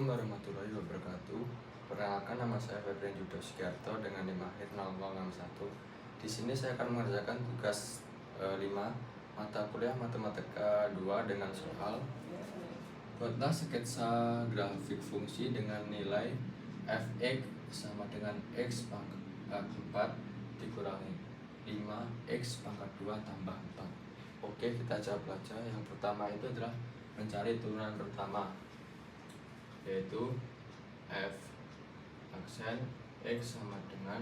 Assalamualaikum warahmatullahi wabarakatuh. Perkenalkan, nama saya Febrian Yudo Sugiarto dengan NIM akhir 0061. Di sini saya akan mengerjakan tugas 5 mata kuliah matematika 2 dengan soal buatlah sketsa grafik fungsi dengan nilai fx sama dengan x pangkat 4 dikurangi 5x pangkat 2 tambah 4. Oke, kita jawab aja. Yang pertama itu adalah mencari turunan pertama, yaitu f aksen x sama dengan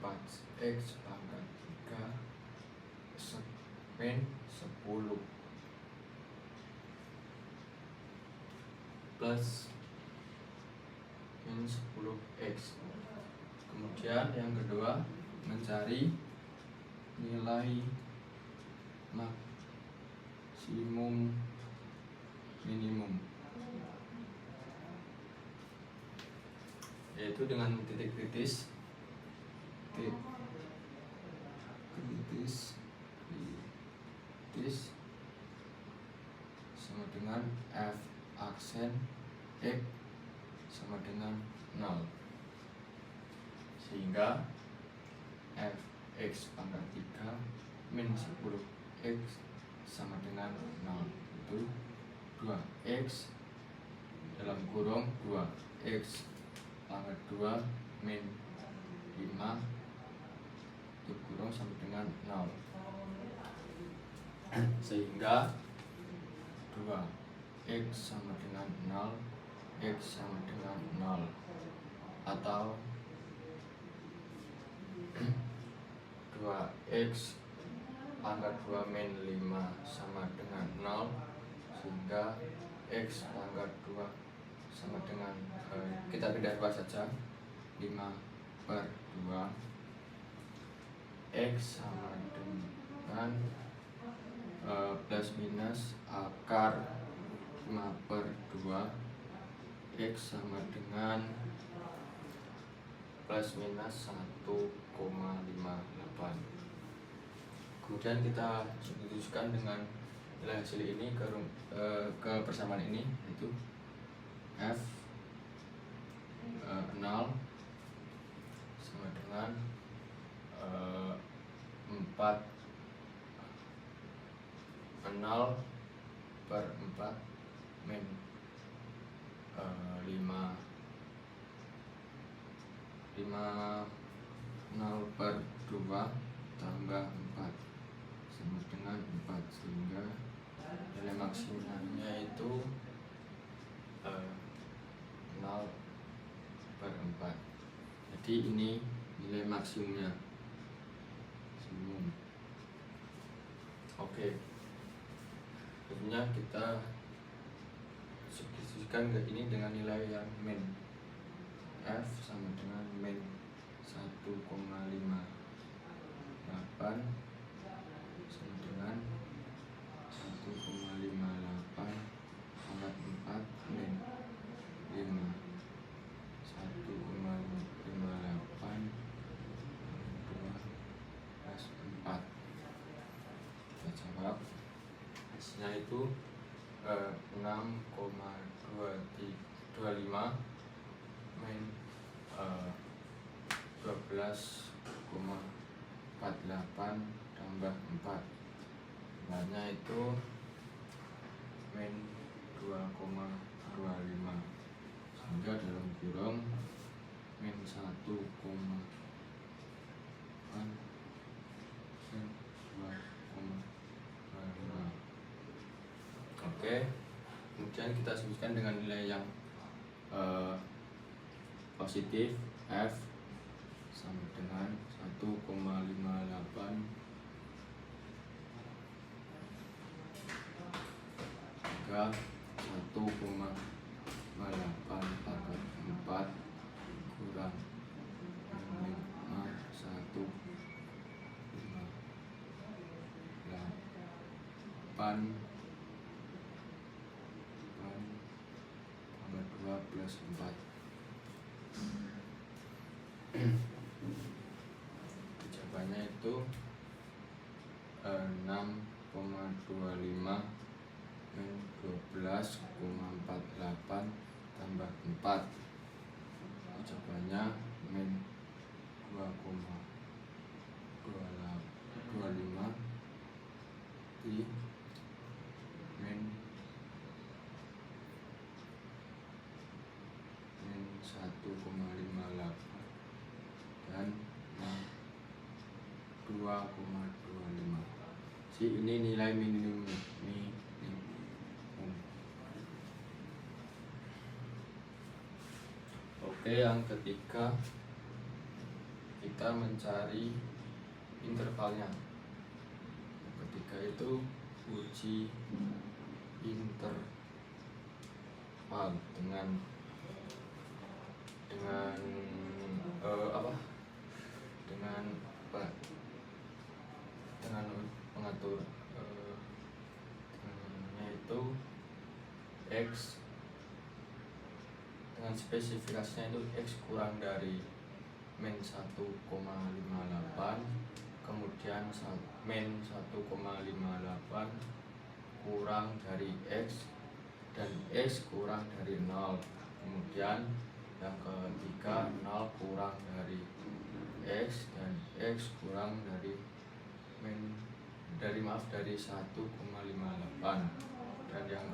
4x pangkat 3 min 10 plus min 10x. Kemudian yang kedua, mencari nilai maksimum minimum, yaitu dengan titik kritis sama dengan f aksen x sama dengan 0, sehingga fx pangkat 3 min 10x sama dengan 0, itu 2x dalam kurung 2x pangkat 2 min 5 dikurung sampai dengan 0, sehingga 2x sama dengan 0, x sama dengan 0, atau 2x pangkat 2 min 5 sama dengan 0, sehingga x pangkat 2 sama dengan kita pindah 2 saja, 5/2, x sama dengan plus minus akar 5/2, x sama dengan plus minus 1,58. Kemudian kita substitusikan dengan nilai hasil ini ke persamaan ini, yaitu f 0 sama dengan 0/4 min 0/2 tambah 4 sama dengan 4, sehingga nilai maksimumnya itu 0/4. Jadi ini nilai maksimumnya. Oke, tentunya kita substitusikan ke ini dengan nilai yang min, f sama dengan min 1,58 sama dengan 1,58 pangkat 4 min 5, 1,58 plus 4. Kita jawab, hasilnya itu 6,25 min 12,48 tambah 4, nilainya itu min 2,25, sehingga dalam kurung min 1,2,25. Oke, kemudian kita sebutkan dengan nilai yang positif, f sama dengan 1,58 hingga 1,8 pangkat 4 kurang 5,158 tambah 2 plus 4. Jawabannya itu 6,25 min 12,48 tambah tambah 4, jawabannya min 2,25 di min 1,58 dan 2,25. Ini nilai minimum. Oke, yang ketiga kita mencari intervalnya. Yang ketiga itu uji interval dengan mengatur yaitu x dengan spesifikasinya itu x kurang dari min 1,58, kemudian min 1,58 kurang dari x dan x kurang dari 0, kemudian yang ketiga 0 kurang dari x dan x kurang dari dari 1,58, dan yang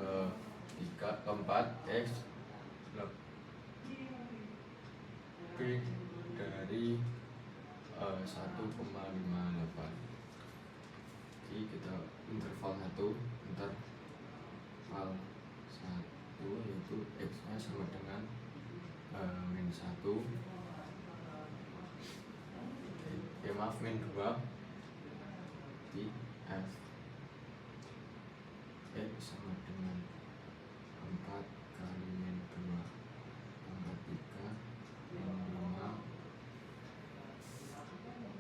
keempat x lebih dari 1,58. Jadi kita interval 1 yaitu x nya sama dengan min 1, min 2 di f x sama dengan 4 kali min 2 pangkat 3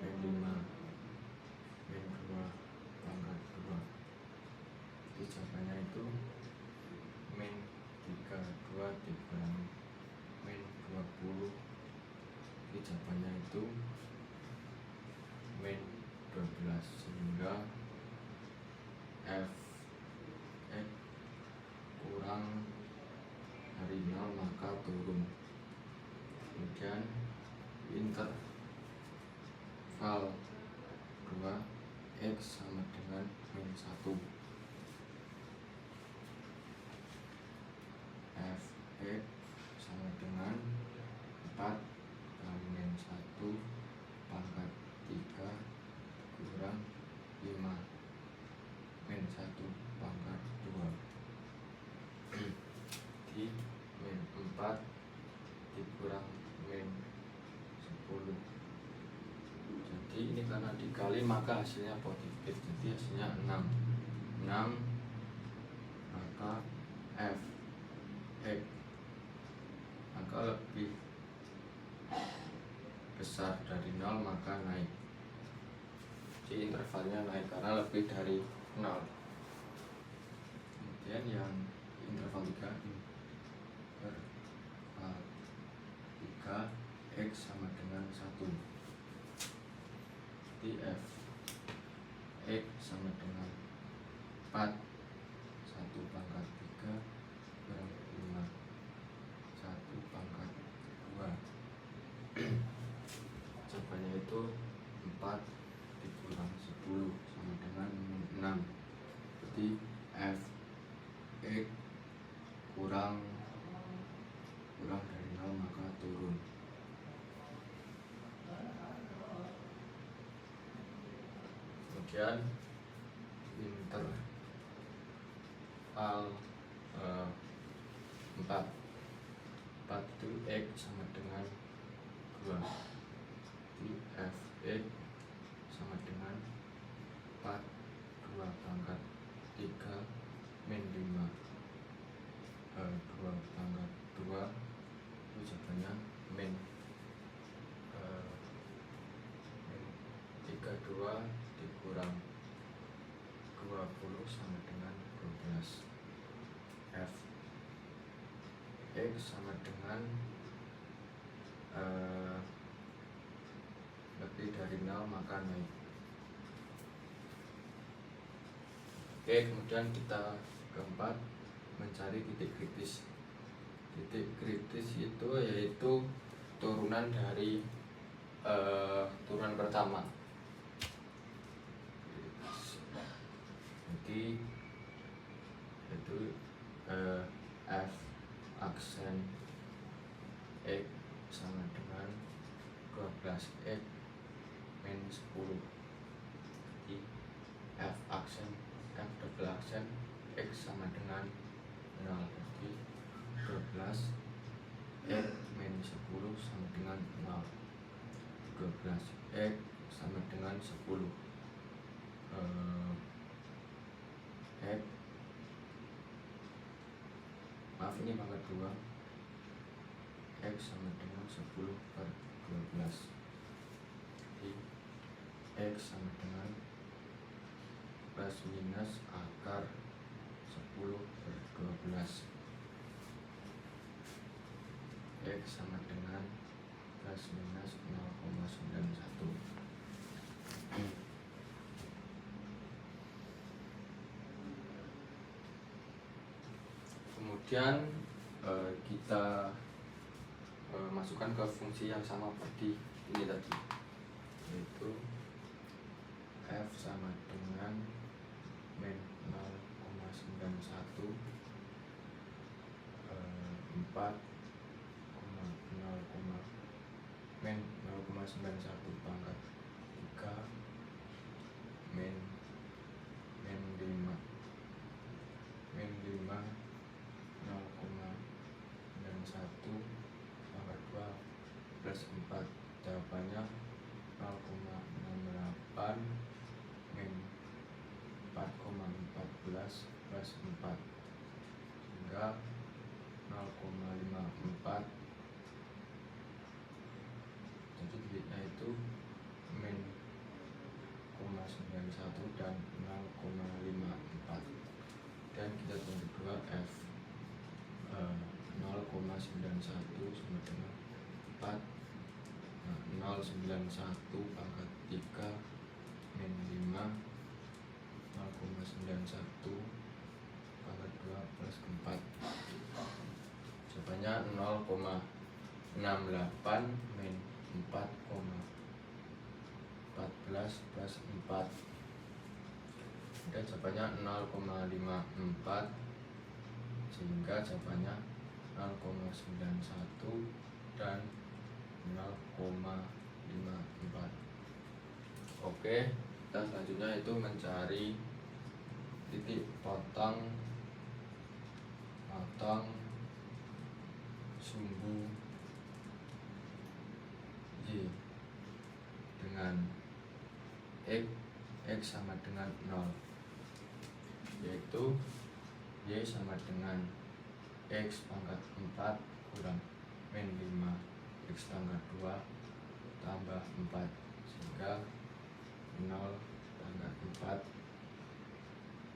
min 5 min 2 pangkat 2. Jadi jawabannya itu min 32 dikurangi min 20. Jadi jawabannya itu min 12, sehingga f x kurang dari 0 maka turun. Kemudian interval 2 x sama dengan min 1, f x sama dengan 4 kali min 1 pangkat 3 kurang 5 min 1 pangkat 2 di min 4 dikurang min 10. Jadi ini karena dikali maka hasilnya positif, jadi hasilnya 6, maka f x maka lebih besar dari 0 maka naik. Jadi intervalnya naik karena lebih dari 0. Kemudian yang interval 3 x sama dengan 1. Jadi f x sama dengan 4 1 pangkat 3 kurang 5 1 pangkat 2. Jawabannya itu 4 dikurang 10 sama dengan 6. Jadi f x kurang dari 0 maka turun. Kemudian interval 4 itu x sama dengan 2. Jadi f x sama dengan 4 2 pangkat 3 min 5 2 pangkat 2. Itu jawabannya min 32 dikurang 20 sama dengan 12. F x sama dengan lebih dari 0 maka naik. Oke, kemudian kita keempat mencari titik kritis. Titik kritis itu yaitu turunan dari turunan pertama. Jadi itu F aksen X sama dengan 12X min 10. Jadi F aksen F double aksen X sama dengan 0. Jadi 12 X min 10 sama dengan 0. 12 X sama dengan 10. X, maaf ini pangkat 2. X sama dengan 10 per 12. Jadi X sama dengan plus minus akar 10 per 12. X sama dengan plus minus 0,91. Kemudian kita masukkan ke fungsi yang sama seperti ini tadi, yaitu F sama dengan min 0,91 4 min 0,91 pangkat 3 min 5 0,91 pangkat 2 plus 4. Jawabannya 0,68 min 4,14 plus 4 hingga 0,54. Jadi titiknya itu min 0,91 dan 0,54. Dan kita tunggu dua F 0,91 sama dengan 4. 0,91 pangkat 3 min 5 0,91 pangkat 2 plus 4. Jawabannya 0,68 min 4,14 plus 4. Dan jawabannya 0,54, sehingga jawabannya 0,91 dan 0,54. Oke, kita selanjutnya itu mencari titik potong sumbu Y dengan X sama dengan 0, yaitu Y sama dengan X pangkat 4 kurang min 5 X pangkat 2 tambah 4, sehingga 0 pangkat 4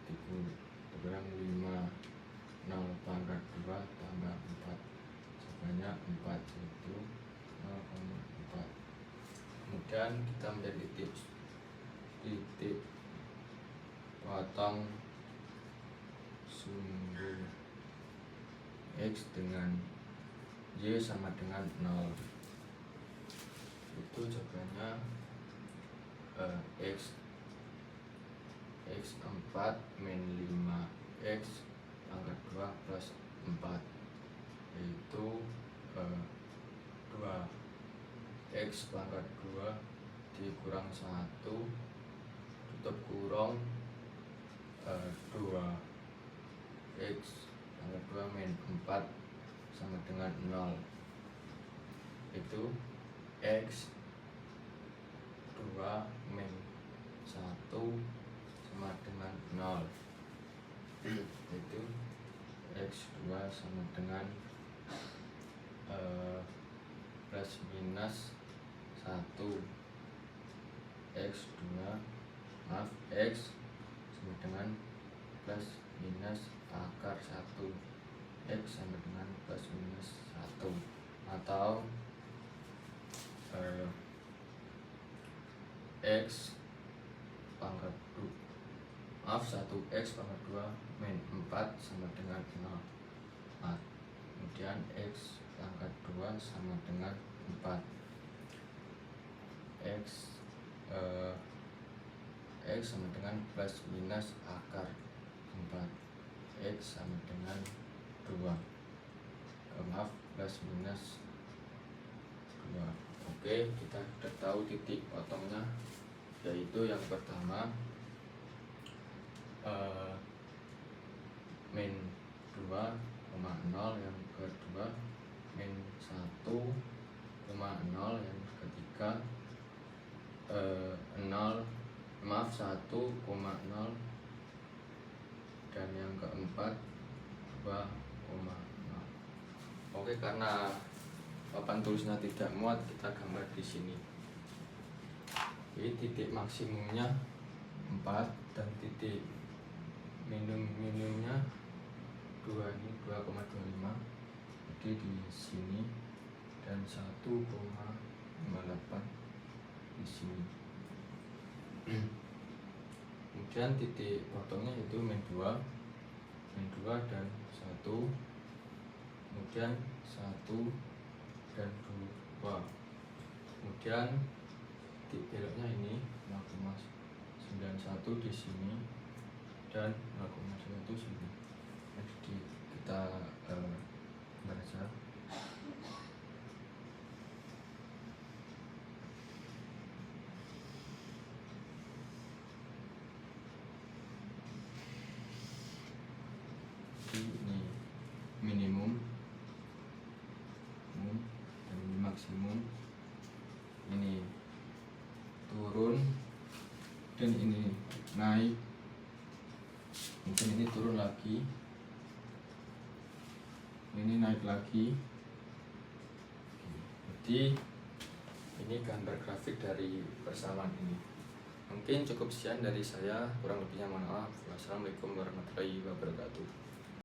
dikurang 5 0 pangkat 2 tambah 4, jawabannya 4, yaitu 0,4. Kemudian kita menjadi titik potong sumbu X dengan Y sama dengan 0. Itu jawabannya X 4 min 5 X pangkat 2 plus 4, yaitu 2 X pangkat 2 dikurang 1 tutup kurung 2 X pangkat 2 min 4 sama dengan 0, itu X 2 min 1 sama dengan 0, itu X2 sama dengan plus minus 1 X2 X sama dengan plus minus akar 1 X sama dengan plus minus 1, atau X pangkat 1 X pangkat 2 min 4 sama dengan 0. kemudian X pangkat 2 sama dengan 4. X sama dengan plus minus akar 4. X sama dengan 2. Plus minus 2. Oke, kita sudah tahu titik potongnya, yaitu yang pertama min 2,0, yang kedua min 1,0, yang ketiga 1,0, dan yang keempat 2,0. Oke, karena papan tulisnya tidak muat, kita gambar di sini. Ini titik maksimumnya 4 dan titik minimumnya 2, ini 2,25. Jadi di sini dan 1,58 di sini. Kemudian titik potongnya itu min 2 dan 1, kemudian 1 dan 2. Kemudian titik beloknya ini 0,91 di sini dan 0,1 sini. Jadi kita baca. Ini minimum dan ini maksimum, ini turun dan ini naik, mungkin ini turun lagi, ini naik lagi. Jadi ini gambar grafik dari persamaan ini. Mungkin cukup sekian dari saya, kurang lebihnya mohon maaf. Wassalamualaikum warahmatullahi wabarakatuh.